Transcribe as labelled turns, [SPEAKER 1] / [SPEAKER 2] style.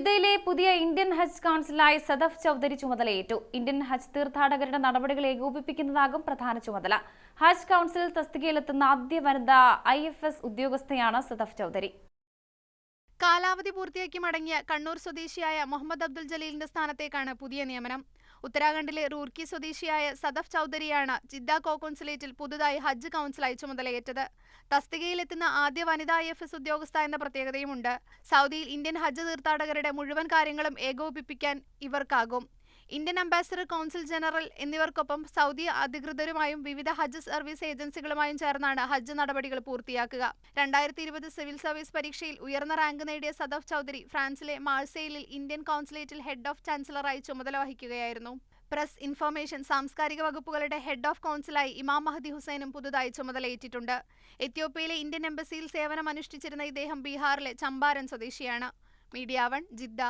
[SPEAKER 1] ജിദ്ദയിലെ പുതിയ ഇന്ത്യൻ ഹജ്ജ് കൗൺസിലായി സദഫ് ചൗധരി ചുമതലയേറ്റു. ഇന്ത്യൻ ഹജ്ജ് തീർത്ഥാടകരുടെ നടപടികൾ ഏകോപിപ്പിക്കുന്നതാകും പ്രധാന ചുമതല. ഹജ്ജ് കൗൺസിൽ തസ്തികയിലെത്തുന്ന ആദ്യ വനിതാ IFS ഉദ്യോഗസ്ഥയാണ് സദഫ് ചൗധരി.
[SPEAKER 2] കാലാവധി പൂർത്തിയാക്കി മടങ്ങിയ കണ്ണൂർ സ്വദേശിയായ മുഹമ്മദ് അബ്ദുൽ ജലീലിന്റെ സ്ഥാനത്തേക്കാണ് പുതിയ നിയമനം. ഉത്തരാഖണ്ഡിലെ റൂർക്കി സ്വദേശിയായ സദഫ് ചൗധരിയാണ് ജിദ്ദ കോ-കോൺസുലേറ്റിൽ പുതുതായി ഹജ്ജ് കൗൺസിലായി ചുമതലയേറ്റത്. തസ്തികയിലെത്തുന്ന ആദ്യ വനിതാ IFS ഉദ്യോഗസ്ഥ എന്ന പ്രത്യേകതയുമുണ്ട്. സൗദിയിൽ ഇന്ത്യൻ ഹജ്ജ് തീർത്ഥാടകരുടെ മുഴുവൻ കാര്യങ്ങളും ഏകോപിപ്പിക്കാൻ ഇവർക്കാകും. ഇന്ത്യൻ അംബാസഡർ, കോൺസുൽ ജനറൽ എന്നിവർക്കൊപ്പം സൗദി അധികൃതരുമായും വിവിധ ഹജ്ജ് സർവീസ് ഏജൻസികളുമായും ചേർന്നാണ് ഹജ്ജ് നടപടികൾ പൂർത്തിയാക്കുക. 2020 സിവിൽ സർവീസ് പരീക്ഷയിൽ ഉയർന്ന റാങ്ക് നേടിയ സദഫ് ചൗധരി ഫ്രാൻസിലെ മാഴ്സെയിലിൽ ഇന്ത്യൻ കോൺസുലേറ്റിൽ ഹെഡ് ഓഫ് ചാൻസലറായി ചുമതല വഹിക്കുകയായിരുന്നു. പ്രസ്, ഇൻഫർമേഷൻ, സാംസ്കാരിക വകുപ്പുകളുടെ ഹെഡ് ഓഫ് കൗൺസിലായി ഇമാം മഹദി ഹുസൈനും പുതുതായി ചുമതലയേറ്റിട്ടുണ്ട്. എത്യോപ്യയിലെ ഇന്ത്യൻ എംബസിയിൽ സേവനമനുഷ്ഠിച്ചിരുന്ന ഇദ്ദേഹം ബീഹാറിലെ ചമ്പാരൻ സ്വദേശിയാണ്. Media 1, Jeddah.